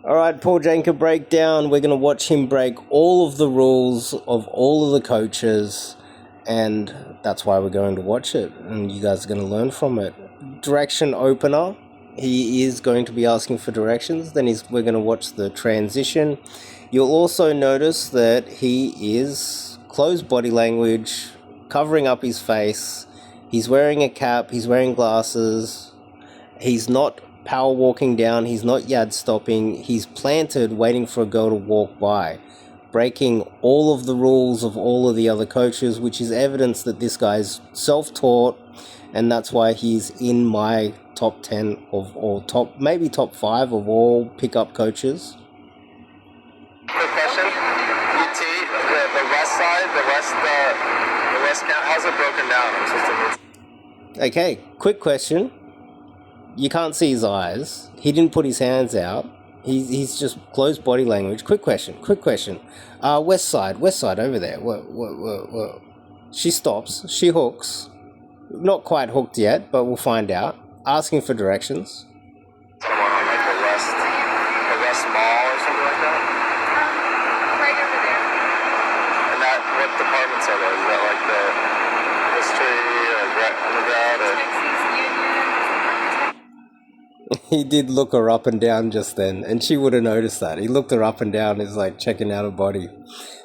All right, Paul Janka breakdown. We're going to watch him break all of the rules of all of the coaches, and that's why we're going to watch it, and you guys are going to learn from it. Direction opener. He is going to be asking for directions. Then we're going to watch the transition. You'll also notice that he is closed body language, covering up his face. He's wearing a cap. He's wearing glasses. He's not power walking down, he's not yad stopping, he's planted waiting for a girl to walk by, breaking all of the rules of all of the other coaches, which is evidence that this guy's self-taught, and that's why he's in my top 10 or maybe top 5 of all pickup coaches. Quick question, UT, the west side, the west camp, how's it broken down? Okay, quick question. You can't see his eyes. He didn't put his hands out. He's just closed body language. Quick question. West side over there. Whoa. She stops. She hooks. Not quite hooked yet, but we'll find out. Asking for directions. Someone on like the west mall or something like that? Right over there. And what departments are those? Is that like the history or undergrad or? Texas Union. He did look her up and down just then, and she would have noticed that. He looked her up and down, is like checking out her body.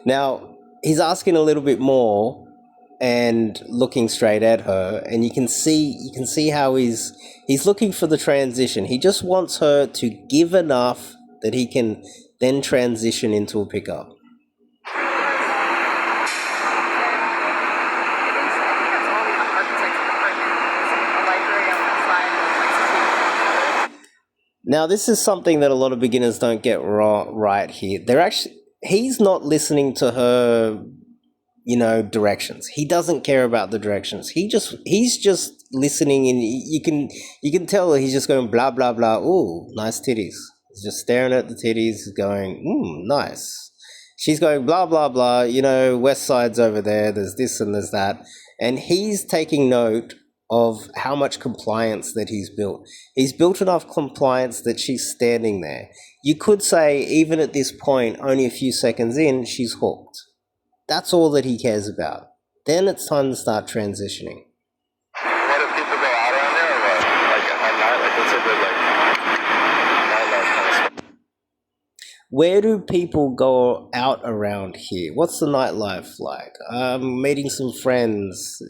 Now, he's asking a little bit more and looking straight at her, and you can see how he's looking for the transition. He just wants her to give enough that he can then transition into a pickup. Now, this is something that a lot of beginners don't get right here. He's not listening to her, directions. He doesn't care about the directions. He's just listening, and you can tell he's just going blah blah blah. Ooh, nice titties. He's just staring at the titties, going, nice. She's going blah blah blah. West side's over there. There's this and there's that, and he's taking note of how much compliance that he's built. He's built enough compliance that she's standing there. You could say, even at this point, only a few seconds in, she's hooked. That's all that he cares about. Then it's time to start transitioning. What, do people go out around there or what? Like at night? Like what's a good nightlife kind of spot? Where do people go out around here? What's the nightlife like? Meeting some friends.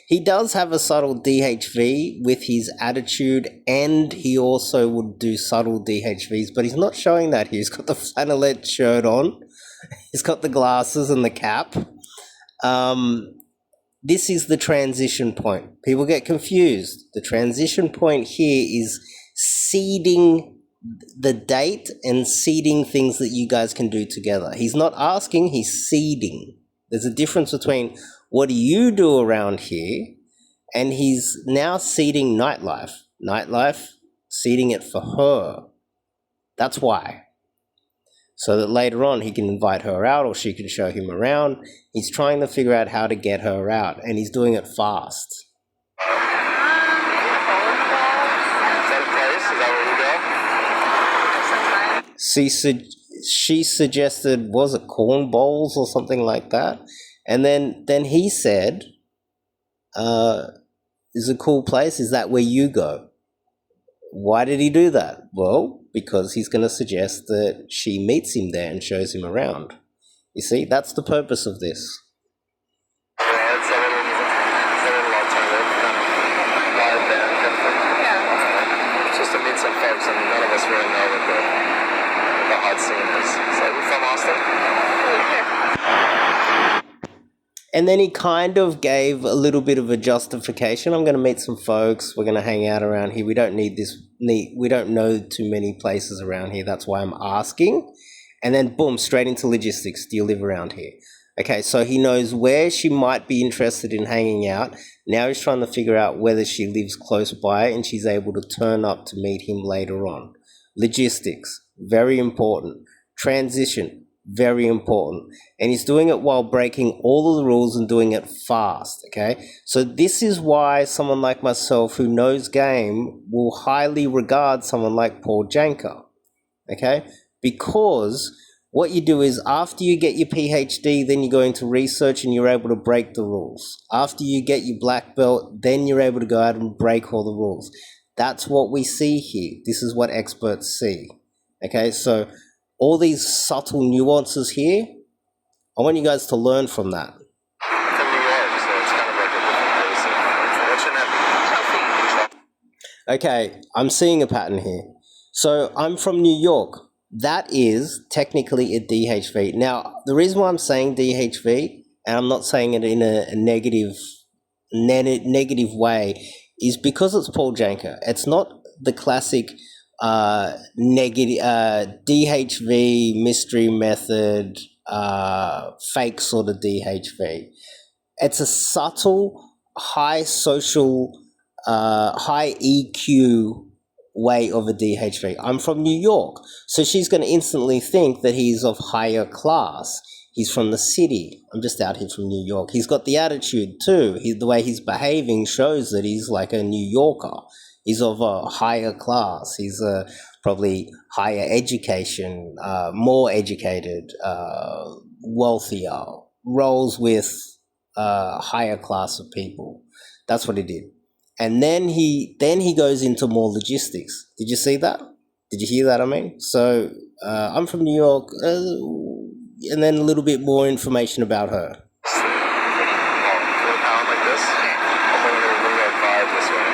He does have a subtle DHV with his attitude, and he also would do subtle DHVs, but he's not showing that here. He's got the flannelette shirt on. He's got the glasses and the cap. This is the transition point. People get confused. The transition point here is seeding the date and seeding things that you guys can do together. He's not asking, he's seeding. There's a difference between what do you do around here, and he's now seeding nightlife. Nightlife, seeding it for her. That's why. So that later on he can invite her out or she can show him around. He's trying to figure out how to get her out, and he's doing it fast. She suggested, was it corn bowls or something like that? And then he said, is a cool place, is that where you go? Why did he do that? Well, because he's going to suggest that she meets him there and shows him around. You see, that's the purpose of this. Yeah, it's a little alternative kind of live band kind of thing. Yeah. Just to meet some folks, and none of us really know what the hot scene is. So you're from Austin? And then he kind of gave a little bit of a justification. I'm going to meet some folks. We're going to hang out around here. We don't we don't know too many places around here. That's why I'm asking. And then boom, straight into logistics. Do you live around here? Okay, so he knows where she might be interested in hanging out. Now he's trying to figure out whether she lives close by and she's able to turn up to meet him later on. Logistics, very important. Transition, very important. And he's doing it while breaking all of the rules and doing it fast, okay? So this is why someone like myself who knows game will highly regard someone like Paul Janka. Okay? Because what you do is after you get your PhD, then you go into research and you're able to break the rules. After you get your black belt, then you're able to go out and break all the rules. That's what we see here. This is what experts see. Okay, so all these subtle nuances here, I want you guys to learn from that. From New York, so it's kind of like a different place. What's your name? Okay, I'm seeing a pattern here. So I'm from New York. That is technically a DHV. Now, the reason why I'm saying DHV, and I'm not saying it in a negative way, is because it's Paul Janka. It's not the classic negative DHV mystery method fake sort of DHV. It's a subtle, high social, high EQ way of a DHV. I'm from New York, so she's going to instantly think that he's of higher class. He's from the city. I'm just out here from New York. He's got the attitude too. The way he's behaving shows that he's like a New Yorker. He's of a higher class. He's probably higher education, more educated, wealthier, rolls with higher class of people. That's what he did. And then he goes into more logistics. Did you see that? Did you hear that? I mean, so I'm from New York, and then a little bit more information about her. Like this? I'm going to New York vibe this way.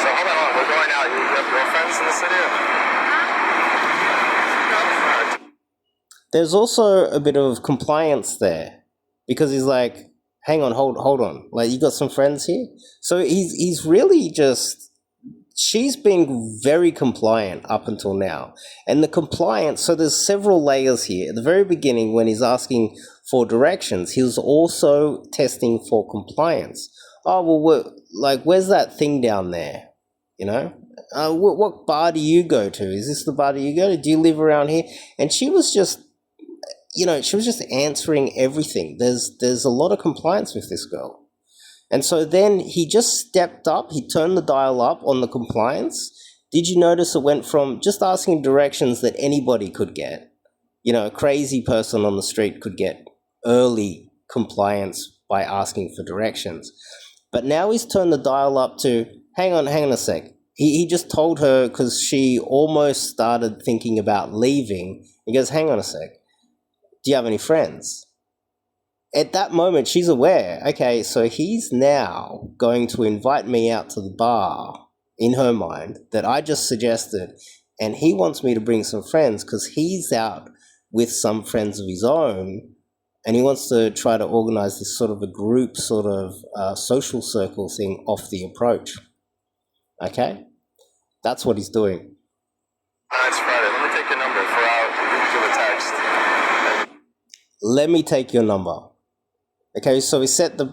So hold on, we're going out. You have girlfriends in the city? There's also a bit of compliance there, because he's like, hang on, hold on. Like, you got some friends here? So he's really just, she's been very compliant up until now. And the compliance, so there's several layers here. At the very beginning, when he's asking for directions, he was also testing for compliance. Oh, well, where's that thing down there? You know? What bar do you go to? Is this the bar do you go to? Do you live around here? And she was just, she was just answering everything. There's a lot of compliance with this girl. And so then he just stepped up. He turned the dial up on the compliance. Did you notice it went from just asking directions that anybody could get? A crazy person on the street could get early compliance by asking for directions. But now he's turned the dial up to, hang on a sec. He just told her, because she almost started thinking about leaving. He goes, hang on a sec. Do you have any friends? At that moment, she's aware, okay, so he's now going to invite me out to the bar, in her mind, that I just suggested, and he wants me to bring some friends because he's out with some friends of his own, and he wants to try to organize this sort of a group sort of social circle thing off the approach. Okay? That's what he's doing. It's Friday. Let me take your number for out. Do a text. Let me take your number. Okay, so he set the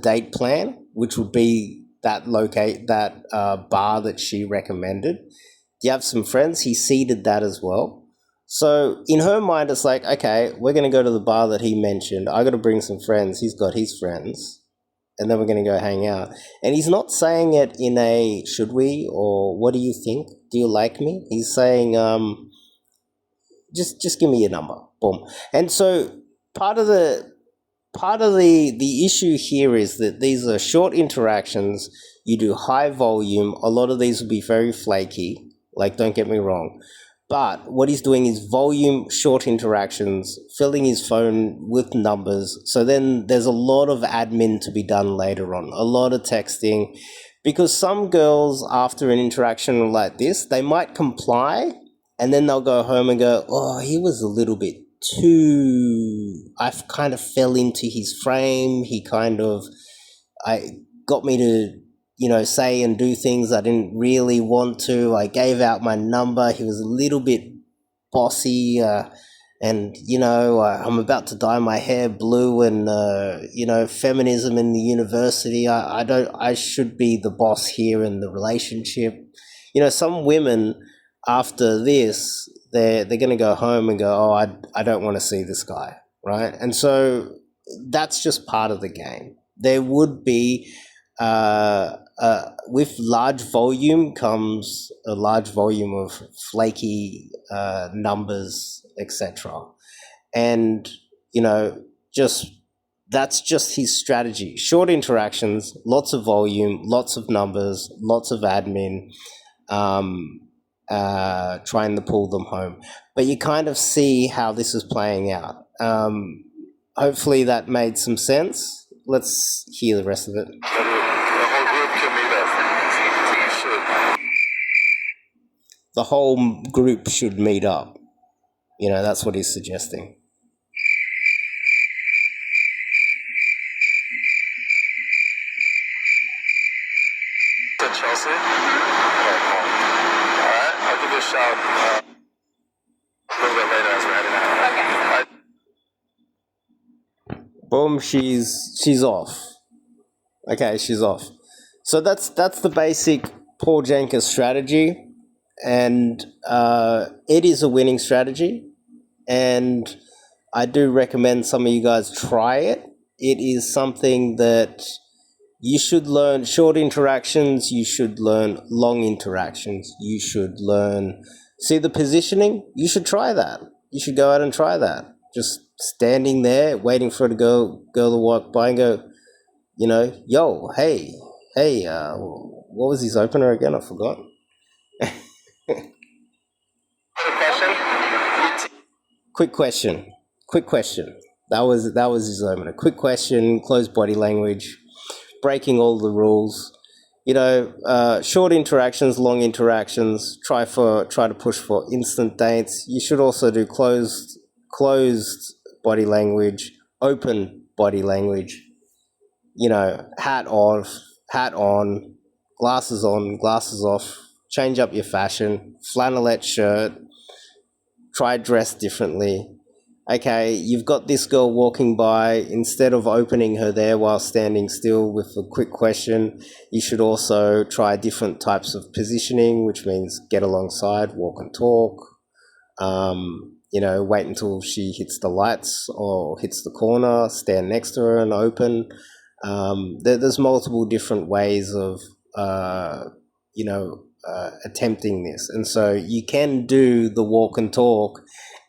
date plan, which would be that bar that she recommended. Do you have some friends? He seeded that as well. So in her mind, it's like, okay, we're going to go to the bar that he mentioned. I got to bring some friends. He's got his friends. And then we're going to go hang out. And he's not saying it in a, should we, or what do you think? Do you like me? He's saying, just give me your number. Boom. And so part of the issue here is that these are short interactions. You do high volume. A lot of these will be very flaky. Like, don't get me wrong. But what he's doing is volume, short interactions, filling his phone with numbers. So then there's a lot of admin to be done later on, a lot of texting. Because some girls, after an interaction like this, they might comply and then they'll go home and go, oh, he was a little bit I kind of fell into his frame. He got me to, say and do things I didn't really want to. I gave out my number. He was a little bit bossy, and I'm about to dye my hair blue, and feminism in the university. I should be the boss here in the relationship. Some women after this, they're going to go home and go, oh, I don't want to see this guy, right? And so that's just part of the game. There would be a with large volume comes a large volume of flaky numbers, etc. And just that's just his strategy. Short interactions, lots of volume, lots of numbers, lots of admin, trying to pull them home. But you kind of see how this is playing out. Hopefully that made some sense. Let's hear the rest of it. The whole group can meet up. Should. The whole group should meet up. That's what he's suggesting. Chelsea? Okay, cool. Alright, I'll give you a shout a little bit later as we're heading out. Okay. Boom, she's off. Okay, she's off. So that's the basic Paul Janka strategy, and it is a winning strategy, and I do recommend some of you guys try it. It is something that you should learn. Short interactions, you should learn long interactions, you should learn, see the positioning, you should try that. You should go out and try that. Just standing there, waiting for her to go to walk by and go, yo, hey, what was his opener again? I forgot. Quick question. That was his opener. Quick question, closed body language, breaking all the rules. Short interactions, long interactions. Try to push for instant dates. You should also do closed body language, open body language. Hat on, glasses off. Change up your fashion. Flannelette shirt. Try dress differently. Okay, you've got this girl walking by. Instead of opening her there while standing still with a quick question, you should also try different types of positioning, which means get alongside, walk and talk. Wait until she hits the lights or hits the corner, stand next to her and open. There's multiple different ways of, attempting this. And so you can do the walk and talk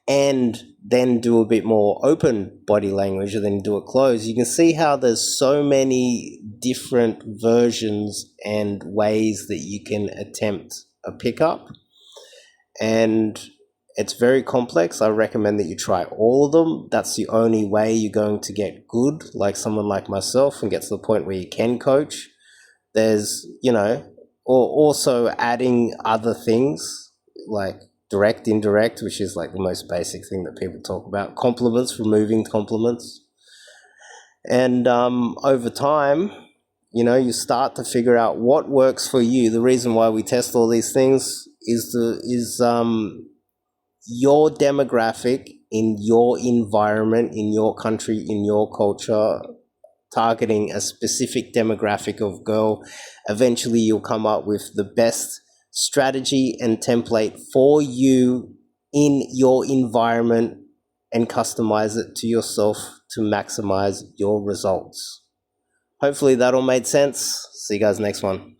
and then do a bit more open body language and then do it closed. You can see how there's so many different versions and ways that you can attempt a pickup. And it's very complex. I recommend that you try all of them. That's the only way you're going to get good, like someone like myself, and get to the point where you can coach. There's, or also adding other things like direct, indirect, which is like the most basic thing that people talk about. Compliments, removing compliments. And over time, you start to figure out what works for you. The reason why we test all these things is your demographic in your environment, in your country, in your culture, targeting a specific demographic of girl. Eventually you'll come up with the best strategy and template for you in your environment and customize it to yourself to maximize your results. Hopefully that all made sense. See you guys next one.